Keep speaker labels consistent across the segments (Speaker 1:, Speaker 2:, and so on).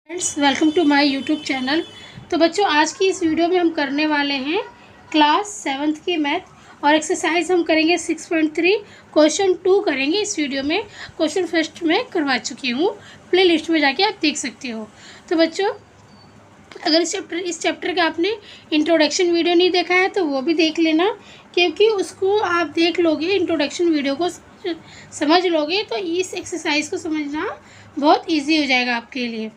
Speaker 1: Friends, welcome to my YouTube channel. तो बच्चों, आज की इस वीडियो में हम करने वाले हैं क्लास 7th की मैथ और एक्सरसाइज हम करेंगे 6.3 क्वेश्चन 2 करेंगे इस वीडियो में। क्वेश्चन फर्स्ट में करवा चुकी हूँ, प्ले लिस्ट में जाके आप देख सकते हो। तो बच्चों, अगर इस चैप्टर का आपने इंट्रोडक्शन वीडियो नहीं देखा है तो वो भी देख लेना, क्योंकि उसको आप देख लोगे, इंट्रोडक्शन वीडियो को समझ लोगे तो इस एक्सरसाइज को समझना बहुत ईजी हो जाएगा आपके लिए।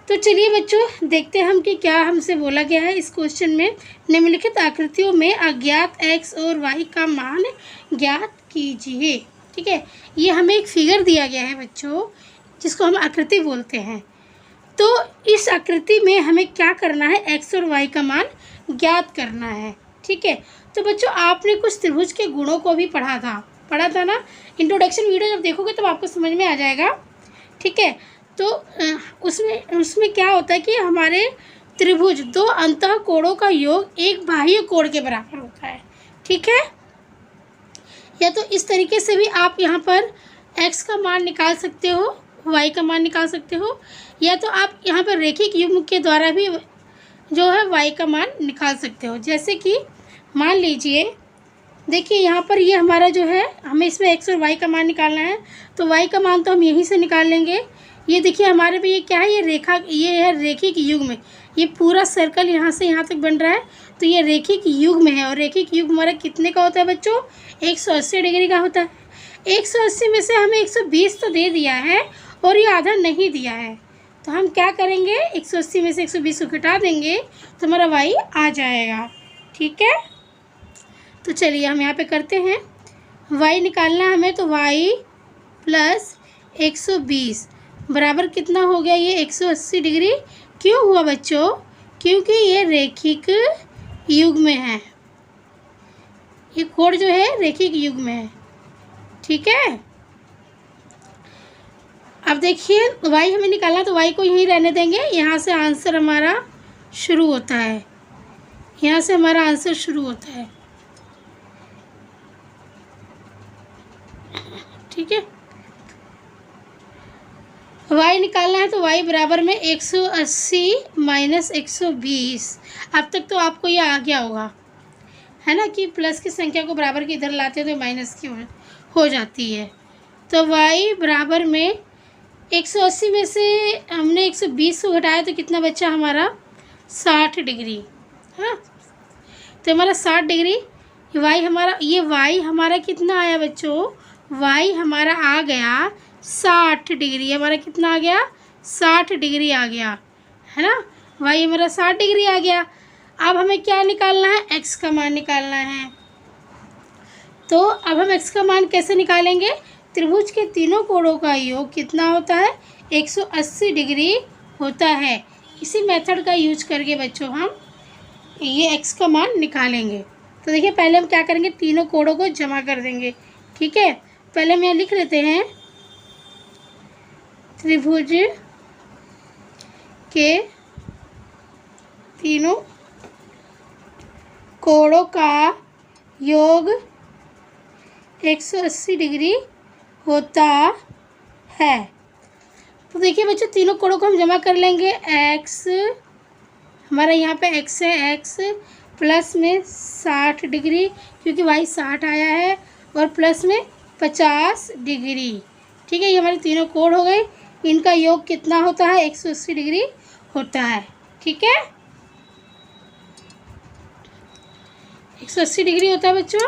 Speaker 1: तो चलिए बच्चों, देखते हैं हम कि क्या हमसे बोला गया है इस क्वेश्चन में। निम्नलिखित आकृतियों में अज्ञात x और y का मान ज्ञात कीजिए। ठीक है, ये हमें एक फिगर दिया गया है बच्चों, जिसको हम आकृति बोलते हैं। तो इस आकृति में हमें क्या करना है, x और y का मान ज्ञात करना है। ठीक है, तो बच्चों आपने कुछ त्रिभुज के गुणों को भी पढ़ा था ना। इंट्रोडक्शन वीडियो जब देखोगे तब आपको समझ में आ जाएगा। ठीक है, तो उसमें क्या होता है कि हमारे त्रिभुज दो अंतः कोणों का योग एक बाह्य कोण के बराबर होता है। ठीक है, या तो इस तरीके से भी आप यहाँ पर x का मान निकाल सकते हो, y का मान निकाल सकते हो, या तो आप यहाँ पर रेखिक युग्म के द्वारा भी जो है y का मान निकाल सकते हो। जैसे कि मान लीजिए, देखिए यहाँ पर ये हमारा जो है, हमें इसमें x और y का मान निकालना है, तो y का मान तो हम यहीं से निकाल लेंगे। ये देखिए हमारे पे ये क्या है, ये है रेखिक युग्म। ये पूरा सर्कल यहाँ से यहाँ तक बन रहा है, तो ये रेखिक युग्म है। और रेखिक युग्म हमारा कितने का होता है बच्चों, 180 डिग्री का होता है। 180 में से हमें 120 तो दे दिया है और ये आधा नहीं दिया है, तो हम क्या करेंगे, 180 में से 120 को घटा देंगे तो हमारा y आ जाएगा। ठीक है, तो चलिए हम यहाँ पे करते हैं, y निकालना है हमें, तो y प्लस 120 बराबर कितना हो गया, ये 180 डिग्री। क्यों हुआ बच्चों, क्योंकि ये रेखिक युग्म है, ये कोण जो है रेखिक युग्म है। ठीक है, अब देखिए y हमें निकालना, तो y को यहीं रहने देंगे। यहाँ से आंसर हमारा शुरू होता है, यहाँ से हमारा आंसर शुरू होता है। ठीक है, y निकालना है, तो y बराबर में 180 माइनस 120। अब तक तो आपको ये आ गया होगा, है ना, कि प्लस की संख्या को बराबर के इधर लाते हैं तो माइनस की हो जाती है। तो y बराबर में 180 में से हमने 120 को घटाया तो कितना बचा हमारा, 60 डिग्री। हाँ, तो हमारा 60 डिग्री ये y हमारा कितना आया बच्चों, y हमारा आ गया 60 डिग्री। हमारा कितना आ गया, 60 डिग्री आ गया, है ना, y हमारा 60 डिग्री आ गया। अब हमें क्या निकालना है, x का मान निकालना है। तो अब हम x का मान कैसे निकालेंगे, त्रिभुज के तीनों कोणों का योग कितना होता है, 180 डिग्री होता है। इसी मेथड का यूज करके बच्चों हम ये x का मान निकालेंगे। तो देखिए, पहले हम क्या करेंगे, तीनों कोणों को जमा कर देंगे। ठीक है, पहले हम यहाँ लिख लेते हैं, त्रिभुज के तीनों कोणों का योग 180 डिग्री होता है। तो देखिए बच्चों, तीनों कोणों को हम जमा कर लेंगे। x हमारा यहाँ पे x है, x प्लस में 60 डिग्री, क्योंकि y 60 आया है, और प्लस में 50 डिग्री। ठीक है, ये हमारे तीनों कोण हो गए। इनका योग कितना होता है, 180 डिग्री होता है। ठीक है, 180 डिग्री होता है बच्चों।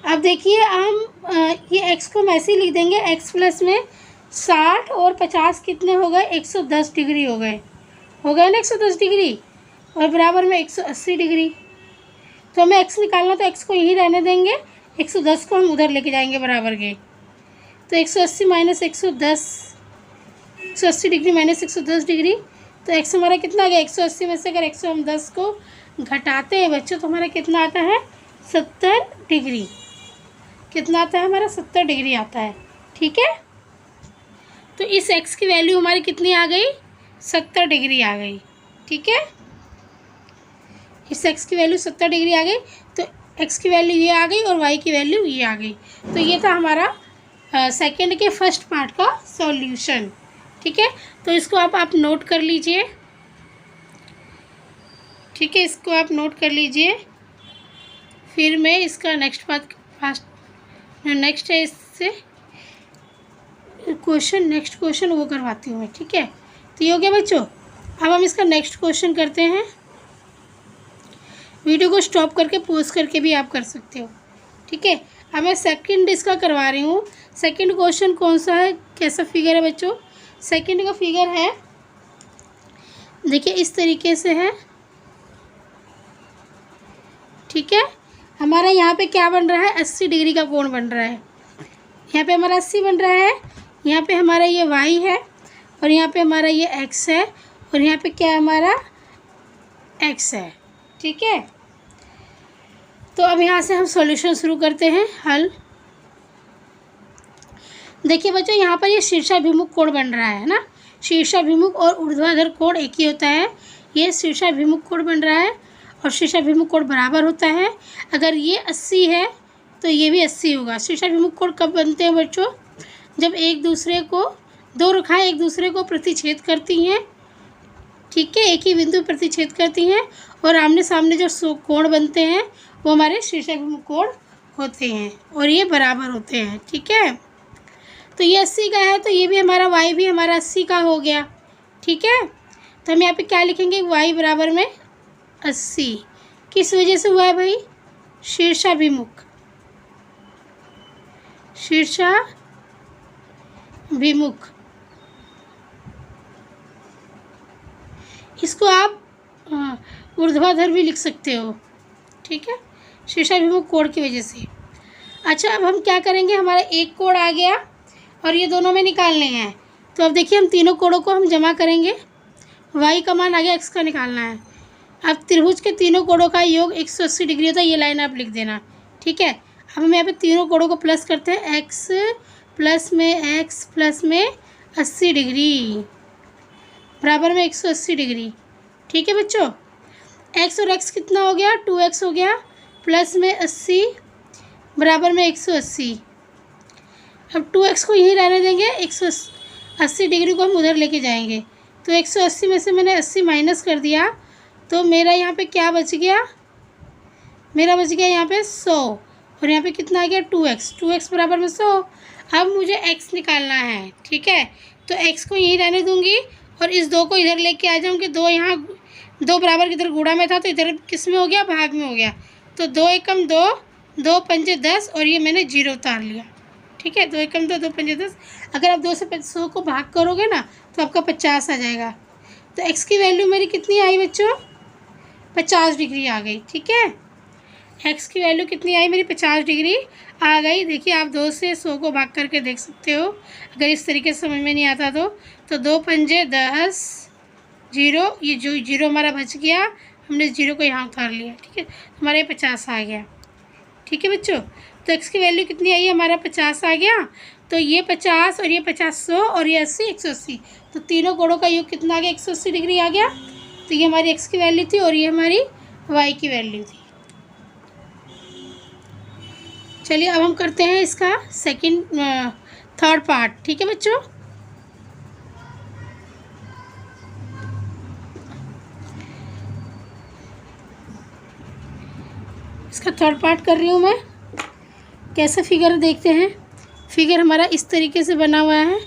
Speaker 1: अब देखिए, हम ये x को हम ऐसे ही लिख देंगे, x प्लस में 60 और 50 कितने हो गए, 110 डिग्री हो गए ना, 110 डिग्री, और बराबर में 180 डिग्री। तो हमें x निकालना, तो x को यहीं रहने देंगे, 110 को हम उधर लेके जाएंगे बराबर के। तो 180 माइनस 110, 180 डिग्री माइनस 110 डिग्री, तो x हमारा कितना आ गया, 180 में से अगर 110 को घटाते हैं बच्चों तो हमारा कितना आता है, 70 डिग्री। कितना आता है हमारा, 70 डिग्री आता है। ठीक है, तो इस x की वैल्यू हमारी कितनी आ गई, 70 डिग्री आ गई। ठीक है, इस x की वैल्यू 70 डिग्री आ गई, तो x की वैल्यू ये आ गई और y की वैल्यू ये आ गई। तो ये था हमारा सेकंड के फर्स्ट पार्ट का सॉल्यूशन। ठीक है, तो इसको आप नोट कर लीजिए। ठीक है, इसको आप नोट कर लीजिए। फिर मैं इसका नेक्स्ट है इससे क्वेश्चन, नेक्स्ट क्वेश्चन वो करवाती हूँ मैं। ठीक है, तो ये हो गया बच्चों। अब हम इसका नेक्स्ट क्वेश्चन करते हैं। वीडियो को स्टॉप करके पॉज करके भी आप कर सकते हो। ठीक है, अब मैं सेकंड इसका करवा रही हूँ। सेकंड क्वेश्चन कौन सा है, कैसा फिगर है बच्चों? सेकंड का फिगर है, देखिए इस तरीके से है। ठीक है, हमारा यहाँ पे क्या बन रहा है, 80 डिग्री का कोण बन रहा है। यहाँ पे हमारा 80 बन रहा है, यहाँ पे हमारा ये y है और यहाँ पे हमारा ये x है और यहाँ पे क्या हमारा x है। ठीक है, तो अब यहाँ से हम सॉल्यूशन शुरू करते हैं, हल। देखिए बच्चों, यहाँ पर ये शीर्षाभिमुख कोण बन रहा है ना। शीर्षाभिमुख और ऊर्ध्वाधर कोण एक ही होता है। ये शीर्षाभिमुख कोण बन रहा है और शीर्षाभिमुख कोण बराबर होता है। अगर ये 80 है तो ये भी 80 होगा। शीर्षाभिमुख कोण कब बनते हैं बच्चों? जब एक दूसरे को, दो रेखाएं एक दूसरे को प्रतिच्छेद करती हैं। ठीक है, एक ही बिंदु प्रतिच्छेद करती हैं और आमने सामने जो कोण बनते हैं वो हमारे शीर्षाभिमुख कोण होते हैं और ये बराबर होते हैं। ठीक है, तो ये 80 का है तो ये भी हमारा y भी हमारा 80 का हो गया। ठीक है, तो हम यहाँ पे क्या लिखेंगे, y बराबर में 80। किस वजह से हुआ है भाई? शीर्षाभिमुख, शीर्षाभिमुख। इसको आप ऊर्ध्वाधर भी लिख सकते हो। ठीक है, शीर्षाभिमुख कोण की वजह से। अच्छा, अब हम क्या करेंगे, हमारा एक कोण आ गया और ये दोनों में निकालने हैं। तो अब देखिए हम तीनों कोणों को हम जमा करेंगे। y का मान आ गया, x का निकालना है। अब त्रिभुज के तीनों कोणों का योग 180 डिग्री होता है, ये लाइन आप लिख देना। ठीक है, अब हम यहाँ पे तीनों कोणों को प्लस करते हैं, x प्लस में 80 डिग्री बराबर में 180 डिग्री। ठीक है बच्चों, x और x कितना हो गया, 2x हो गया, प्लस में 80 बराबर में 180। अब 2x को यहीं रहने देंगे, 180 डिग्री को हम उधर लेके जाएंगे। तो 180 में से मैंने 80 माइनस कर दिया तो मेरा यहाँ पे क्या बच गया, मेरा बच गया यहाँ पे 100 और यहाँ पे कितना आ गया 2x बराबर में 100। अब मुझे x निकालना है। ठीक है, तो x को यहीं रहने दूंगी और इस 2 को इधर लेके आ जाऊँगी। 2 यहाँ 2 बराबर इधर गुणा में था तो इधर किस में हो गया, भाग में हो गया। तो 2 एकम 2, 2 पंजे 10 और ये मैंने 0 उतार लिया। ठीक है, 2 एकम 2, 2 पंजे 10। अगर आप 2 से 100 को भाग करोगे ना तो आपका 50 आ जाएगा। तो x की वैल्यू मेरी कितनी आई बच्चों, 50 डिग्री आ गई। ठीक है, x की वैल्यू कितनी आई मेरी, 50 डिग्री आ गई। देखिए आप 2 से 100 को भाग करके देख सकते हो, अगर इस तरीके से समझ में नहीं आता तो 2 पंजे 10, 0, ये जो 0 हमारा बच गया, हमने 0 को यहाँ उतार लिया। ठीक है, हमारे 50 आ गया। ठीक है बच्चों, तो x की वैल्यू कितनी आई, हमारा 50 आ गया। तो ये 50 और ये 50 100 और ये 80 180, तो तीनों कोणों का योग कितना आ गया, 180 डिग्री आ गया। तो ये हमारी x की वैल्यू थी और ये हमारी y की वैल्यू थी। चलिए अब हम करते हैं इसका थर्ड पार्ट। ठीक है बच्चों, इसका थर्ड पार्ट कर रही हूँ मैं। कैसे फिगर देखते हैं, फिगर हमारा इस तरीके से बना हुआ है।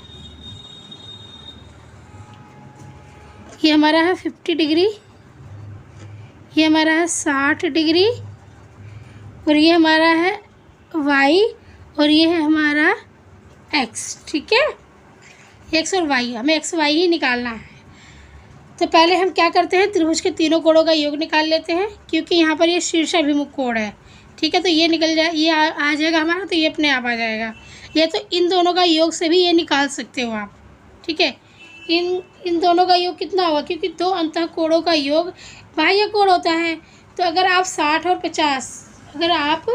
Speaker 1: ये हमारा है 50 डिग्री, ये हमारा है 60 डिग्री और ये हमारा है y और ये है हमारा x। ठीक है, x और y, हमें x y ही निकालना है। तो पहले हम क्या करते हैं, त्रिभुज के तीनों कोणों का योग निकाल लेते हैं, क्योंकि यहाँ पर ये शीर्षाभिमुख कोण है। ठीक है, तो ये निकल जाए, ये आ जाएगा हमारा, तो ये अपने आप आ जाएगा। या तो इन दोनों का योग से भी ये निकाल सकते हो आप। ठीक है, इन दोनों का योग कितना होगा, क्योंकि 2 अंतःकोणों का योग बाह्य कोण होता है। तो अगर आप 60 और 50, अगर आप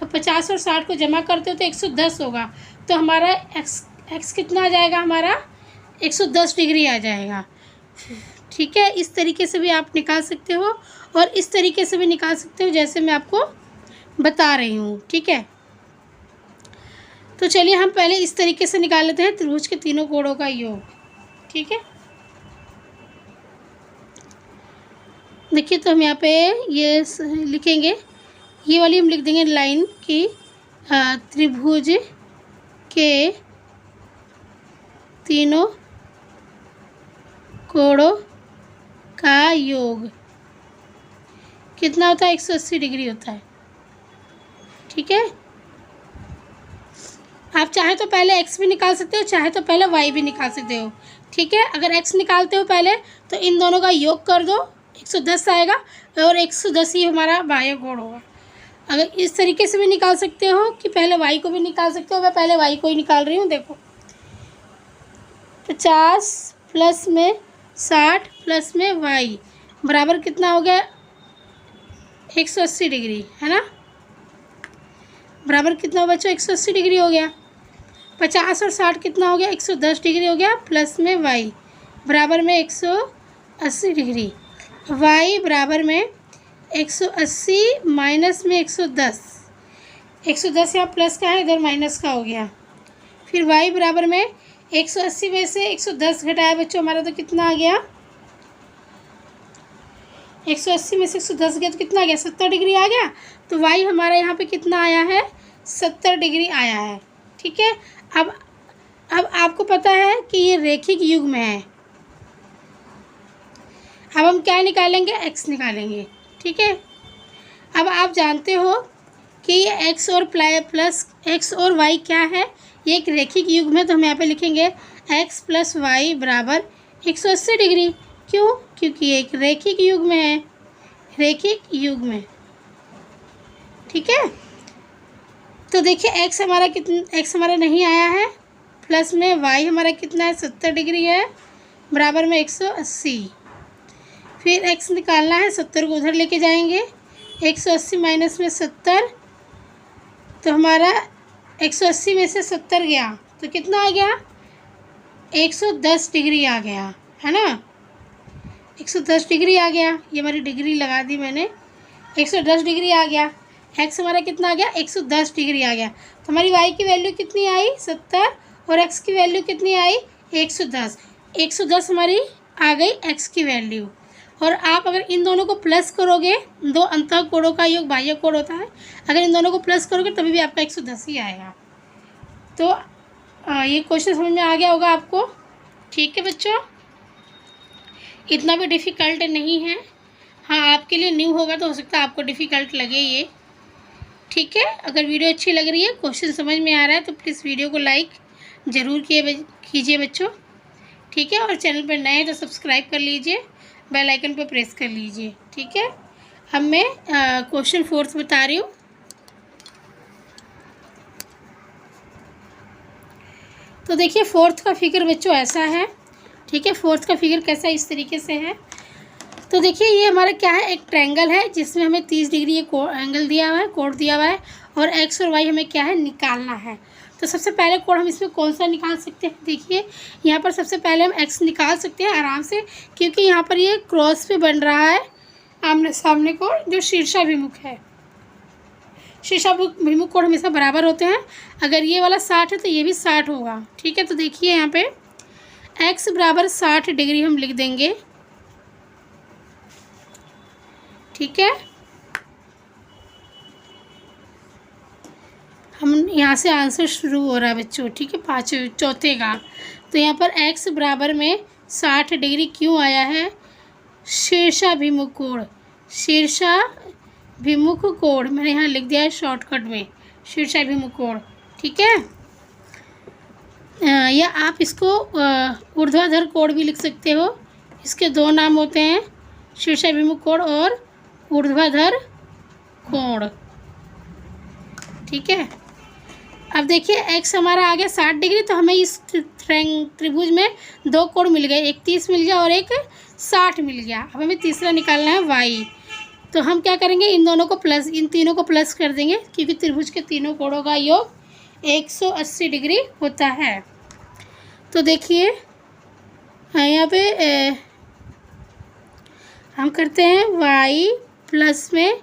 Speaker 1: 50 और 60 को जमा करते हो तो 110 होगा। तो हमारा x कितना आ जाएगा, हमारा 110 डिग्री आ जाएगा। ठीक है, इस तरीके से भी आप निकाल सकते हो और इस तरीके से भी निकाल सकते हो, जैसे मैं आपको बता रही हूँ। ठीक है, तो चलिए हम पहले इस तरीके से निकाल लेते हैं त्रिभुज के तीनों कोणों का योग। ठीक है, देखिए तो हम यहाँ पे ये लिखेंगे, ये वाली हम लिख देंगे लाइन की त्रिभुज के तीनों कोणों का योग कितना होता है, 180 डिग्री होता है। ठीक है, आप चाहे तो पहले x भी निकाल सकते हो, चाहे तो पहले y भी निकाल सकते हो। ठीक है, अगर x निकालते हो पहले तो इन दोनों का योग कर दो, 110 आएगा और 110 ही हमारा बाह्य कोण होगा। अगर इस तरीके से भी निकाल सकते हो कि पहले y को भी निकाल सकते हो, मैं पहले y को ही निकाल रही हूँ। देखो 50 प्लस में 60 प्लस में y बराबर कितना हो गया, 180 डिग्री, है ना। बराबर कितना हो बच्चों, 180 डिग्री हो गया। 50 और 60 कितना हो गया, 110 डिग्री हो गया, प्लस में y बराबर में 180 डिग्री। y बराबर में 180 माइनस में 110, 110 यहाँ प्लस का है, इधर माइनस का हो गया। फिर y बराबर में 180 में से 110 घटाया बच्चों हमारा तो कितना आ गया, 180 में से 110 गया तो कितना आ गया, 70 डिग्री आ गया। तो y हमारा यहाँ पे कितना आया है, 70 डिग्री आया है। ठीक है, अब आपको पता है कि ये रेखिक युग्म है। अब हम क्या निकालेंगे, x निकालेंगे। ठीक है, अब आप जानते हो कि ये x और प्लस x और y क्या है, ये एक रेखिक युग्म है। तो हम यहाँ पे लिखेंगे x प्लस वाई बराबर 180 डिग्री। क्यों, क्योंकि ये एक रेखिक युग्म है, रेखिक युग्म है। ठीक है, तो देखिए x हमारा नहीं आया है, प्लस में y हमारा कितना है, 70 डिग्री है, बराबर में 180। फिर x निकालना है, 70 को उधर लेके जाएंगे, 180 माइनस में 70, तो हमारा 180 में से 70 गया तो कितना आ गया, 110 डिग्री आ गया, है ना। 110 डिग्री आ गया, ये हमारी डिग्री लगा दी मैंने, 110 डिग्री आ गया। x हमारा कितना आ गया, 110 डिग्री आ गया। तो हमारी y की वैल्यू कितनी आई, 70, और x की वैल्यू कितनी आई, 110। 110 हमारी आ गई x की वैल्यू। और आप अगर इन दोनों को प्लस करोगे, दो अंतः कोणों का योग बाह्य कोण होता है, अगर इन दोनों को प्लस करोगे तभी भी आपका 110 ही आएगा। तो ये क्वेश्चन समझ में आ गया होगा आपको। ठीक है बच्चों, इतना भी डिफ़िकल्ट नहीं है। हाँ, आपके लिए न्यू होगा तो हो सकता है आपको डिफ़िकल्ट लगे ये। ठीक है, अगर वीडियो अच्छी लग रही है, क्वेश्चन समझ में आ रहा है तो प्लीज़ वीडियो को लाइक ज़रूर कीजिए बच्चों। ठीक है, और चैनल पर नए हैं तो सब्सक्राइब कर लीजिए, बेल आइकन पर प्रेस कर लीजिए। ठीक है, अब मैं क्वेश्चन 4 बता रही हूँ। तो देखिए 4 का फिगर बच्चों ऐसा है। ठीक है, 4 का फिगर कैसा इस तरीके से है। तो देखिए ये हमारा क्या है, एक ट्रायंगल है जिसमें हमें 30 डिग्री ये एंगल दिया हुआ है, कोण दिया हुआ है, और x और y हमें क्या है, निकालना है। तो सबसे पहले कोण हम इसमें कौन सा निकाल सकते हैं, देखिए यहाँ पर सबसे पहले हम x निकाल सकते हैं आराम से, क्योंकि यहाँ पर ये क्रॉस पे बन रहा है आमने सामने कोण, जो शीर्षाभिमुख है। शीर्षाभिमुख कोण हमेशा बराबर होते हैं। अगर ये वाला 60 है तो ये भी 60 होगा। ठीक है, तो देखिए यहाँ पे x बराबर 60 डिग्री हम लिख देंगे। ठीक है, हम यहाँ से आंसर शुरू हो रहा है बच्चों। ठीक है, चौथे का। तो यहाँ पर x बराबर में 60 डिग्री क्यों आया है, शीर्षाभिमुख कोण, शीर्षाभिमुख कोण मैंने यहाँ लिख दिया है शॉर्टकट में, शीर्षाभिमुख कोण। ठीक है, या आप इसको ऊर्ध्वाधर कोण भी लिख सकते हो। इसके दो नाम होते हैं, शीर्षाभिमुख कोण और ऊर्ध्वाधर कोण। ठीक है, अब देखिए x हमारा आ गया 60 डिग्री, तो हमें इस त्रिभुज में दो कोण मिल गए, एक 30 मिल गया और एक 60 मिल गया। अब हमें तीसरा निकालना है y। तो हम क्या करेंगे, इन तीनों को प्लस कर देंगे, क्योंकि त्रिभुज के तीनों कोणों का योग 180 डिग्री होता है। तो देखिए यहाँ पे हम करते हैं y प्लस में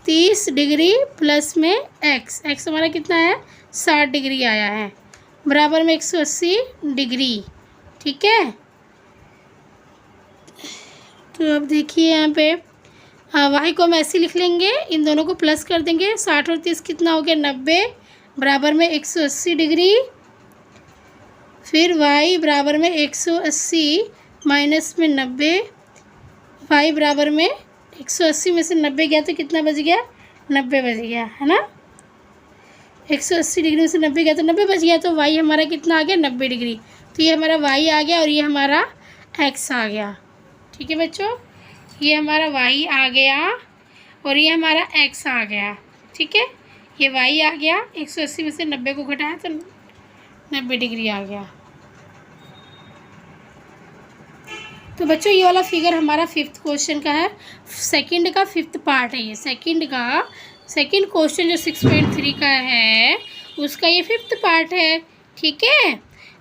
Speaker 1: 30 डिग्री प्लस में x हमारा कितना है, 60 डिग्री आया है, बराबर में 180 डिग्री। ठीक है, तो अब देखिए यहाँ पे वाई को हम ऐसे लिख लेंगे, इन दोनों को प्लस कर देंगे। 60 और 30 कितना हो गया 90, बराबर में 180 डिग्री। फिर वाई बराबर में 180 माइनस में 90, वाई बराबर में 180 में से 90 गया तो कितना बच गया 90 बच गया, है ना। 180 डिग्री में से 90 गया तो 90 बच गया, तो वाई हमारा कितना आ गया 90 डिग्री। तो ये हमारा वाई आ गया और ये हमारा एक्स आ गया। ठीक है बच्चों, ये हमारा वाई आ गया और ये हमारा एक्स आ गया। ठीक है, ये वाई आ गया, 180 में से 90 को घटाया तो 90 डिग्री आ गया। तो बच्चों ये वाला फिगर हमारा 5th क्वेश्चन का है, सेकंड का 5th पार्ट है ये। सेकंड क्वेश्चन जो 6.3 का है उसका ये 5th पार्ट है। ठीक है,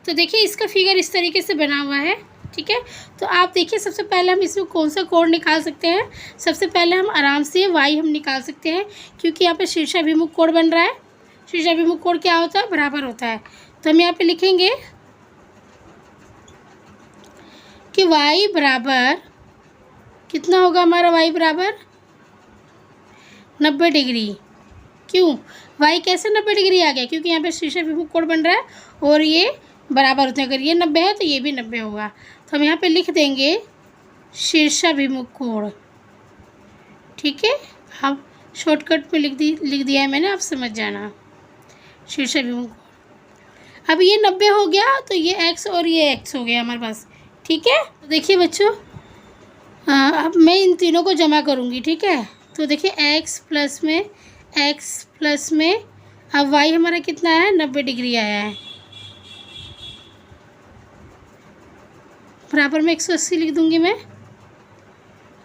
Speaker 1: तो देखिए इसका फिगर इस तरीके से बना हुआ है। ठीक है, तो आप देखिए सबसे पहले हम इसमें कौन सा कोण निकाल सकते हैं। सबसे पहले हम आराम से वाई हम निकाल सकते हैं, क्योंकि यहाँ पे शीर्षाभिमुख कोण बन रहा है। शीर्षाभिमुख कोण क्या होता है, बराबर होता है। तो हम यहाँ पे लिखेंगे कि वाई बराबर कितना होगा हमारा, वाई बराबर 90 डिग्री। क्यों, वाई कैसे 90 डिग्री आ गया, क्योंकि यहाँ पे शीर्षाभिमुख कोण बन रहा है और ये बराबर होते हैं। अगर ये 90 है तो ये भी 90 होगा। तो हम यहाँ पे लिख देंगे शीर्षाभिमुख कोण। ठीक है, अब शॉर्टकट में लिख दिया है मैंने, आप समझ जाना। शीर्षाभिमुख कोण, अब ये 90 हो गया तो ये एक्स और ये एक्स हो गया हमारे पास। ठीक है, तो देखिए बच्चों अब मैं इन तीनों को जमा करूँगी। ठीक है, तो देखिए एक्स प्लस में अब वाई हमारा कितना है 90 डिग्री आया है, बराबर में 180 लिख दूंगी मैं।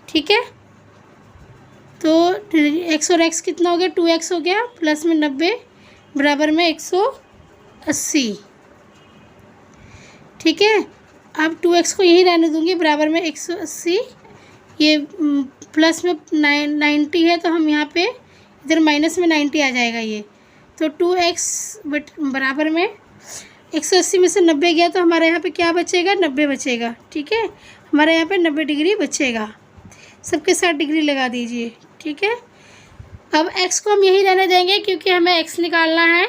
Speaker 1: ठीक है, तो एक्स और एक्स कितना हो गया 2x हो गया, प्लस में 90 बराबर में 180। ठीक है, अब 2x को यहीं रहने दूंगी, बराबर में 180। ये प्लस में 90 है तो हम यहाँ पे इधर माइनस में 90 आ जाएगा ये, तो 2x बराबर में 180 में से 90 गया तो हमारे यहाँ पे क्या बचेगा 90 बचेगा। ठीक है, हमारे यहाँ पे 90 डिग्री बचेगा। सबके 60 डिग्री लगा दीजिए। ठीक है, अब x को हम यहीं रहने देंगे क्योंकि हमें x निकालना है।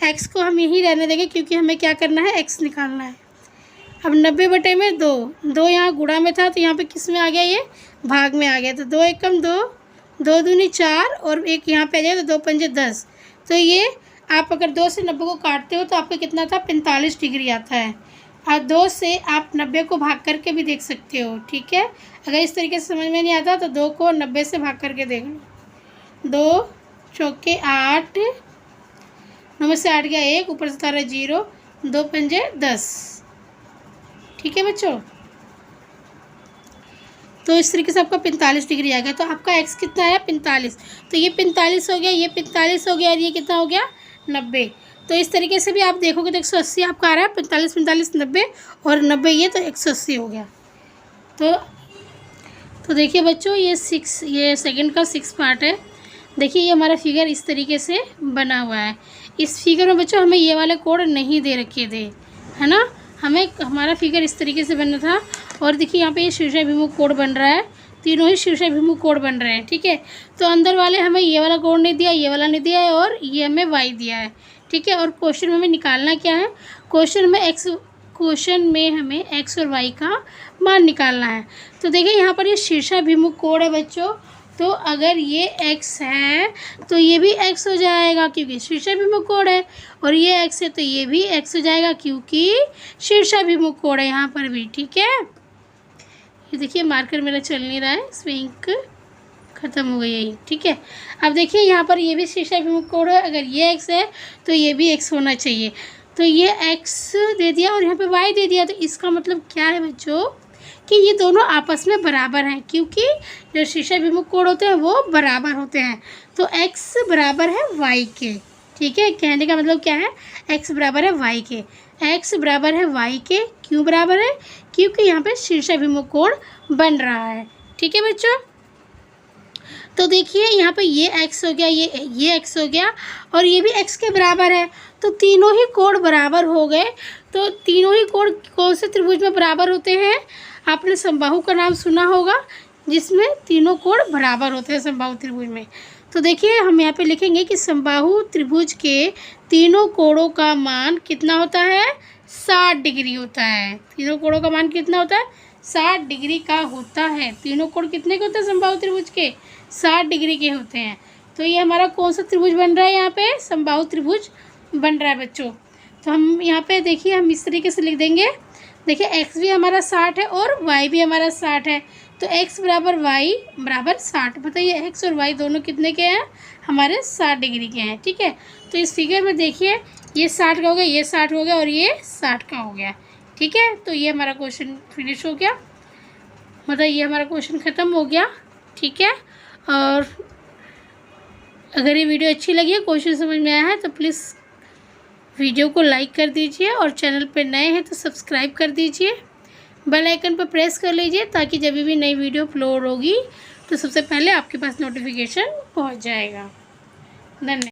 Speaker 1: x को हम यहीं रहने देंगे क्योंकि हमें क्या करना है, x निकालना है। अब 90 बटे में 2 यहाँ गुणा में था तो यहाँ पे किस में आ गया, ये भाग में आ गया। तो 2 एकम 2, 2 दूनी 4 और एक यहाँ पे आ जाए तो 2 पंजे 10। तो ये आप अगर 2 से 90 को काटते हो तो आपका कितना था 45 डिग्री आता है। और 2 से आप 90 को भाग करके भी देख सकते हो। ठीक है, अगर इस तरीके से समझ में नहीं आता तो 2 को 90 से भाग करके देख लो। 2 चौके 8, 9 में से 8 गया 1, ऊपर से 0, 2 पंजे 10। ठीक है बच्चों, तो इस तरीके से आपका 45 डिग्री आ गया। तो आपका x कितना है 45, तो ये 45 हो गया, ये 45 हो गया और ये कितना हो गया 90। तो इस तरीके से भी आप देखोगे तो 180 आपका आ रहा है, 45 45 90 और 90 ये तो 180 हो गया। तो देखिए बच्चों ये सेकंड का 6 पार्ट है। देखिए ये हमारा फिगर इस तरीके से बना हुआ है। इस फिगर में बच्चों हमें ये वाले कोड नहीं दे रखे थे, है ना। हमारा फिगर इस तरीके से बनना था। और देखिए यहाँ पे ये शीर्षाभिमुख कोण बन रहा है, तीनों ही शीर्षाभिमुख कोण बन रहे हैं। ठीक है, तो अंदर वाले हमें ये वाला कोण नहीं दिया, ये वाला नहीं दिया है और ये हमें वाई दिया है। ठीक है, और क्वेश्चन में हमें निकालना क्या है, क्वेश्चन में हमें एक्स और वाई का मान निकालना है। तो देखिए यहाँ पर ये शीर्षाभिमुख कोण है बच्चों, तो अगर ये x है तो ये भी x हो जाएगा क्योंकि शीर्षाभिमुख कोण है, और ये x है तो ये भी x हो जाएगा क्योंकि शीर्षाभिमुख कोण है यहाँ पर भी। ठीक है, ये देखिए मार्कर मेरा चल नहीं रहा है, इसमें इंक ख़त्म हो गई है। ठीक है, अब देखिए यहाँ पर ये भी शीर्षाभिमुख कोण है, अगर ये x है तो ये भी x होना चाहिए। तो ये x दे दिया और यहाँ पे y दे दिया, तो इसका मतलब क्या है बच्चों कि ये दोनों आपस में बराबर हैं, क्योंकि जो शीर्षाभिमुख कोण होते हैं वो बराबर होते हैं। तो x बराबर है y के। ठीक है, कहने का मतलब क्या है, x बराबर है y के। x बराबर है y के, क्यों बराबर है, क्योंकि यहाँ पे शीर्षाभिमुख कोण बन रहा है। ठीक है बच्चों, तो देखिए यहाँ पे ये x हो गया, ये x हो गया और ये भी x के बराबर है। तो तीनों ही कोण बराबर हो गए। तो तीनों ही कोण कौन से त्रिभुज में बराबर होते हैं? आपने समबाहु का नाम सुना होगा, जिसमें तीनों कोण बराबर होते हैं समबाहु त्रिभुज में। तो देखिए हम यहाँ पे लिखेंगे कि समबाहु त्रिभुज के तीनों कोणों का मान कितना होता है? 60 डिग्री होता है। तीनों कोणों का मान कितना होता है? 60 डिग्री का होता है। तीनों कोण कितने के होते हैं समबाहु त्रिभुज के? 60 डिग्री के होते हैं। तो ये हमारा कौन सा त्रिभुज बन रहा है? यहाँ पे समबाहु त्रिभुज बन रहा है बच्चों। तो हम यहाँ पे देखिए हम इस तरीके से लिख देंगे। देखिए x भी हमारा 60 है और y भी हमारा 60 है। तो x बराबर y बराबर 60। बताइए x और y दोनों कितने के हैं? हमारे 60 डिग्री के हैं। ठीक है, तो इस फिगर में देखिए ये 60 का हो गया, ये 60 हो गया और ये 60 का हो गया। ठीक है, तो ये हमारा क्वेश्चन फिनिश हो गया, मतलब ये हमारा क्वेश्चन ख़त्म हो गया। ठीक है, और अगर ये वीडियो अच्छी लगी है, क्वेश्चन समझ में आया है, तो प्लीज़ वीडियो को लाइक कर दीजिए और चैनल पे नए हैं तो सब्सक्राइब कर दीजिए। बेल आइकन पर प्रेस कर लीजिए ताकि जब भी नई वीडियो अपलोड होगी तो सबसे पहले आपके पास नोटिफिकेशन पहुंच जाएगा। धन्यवाद।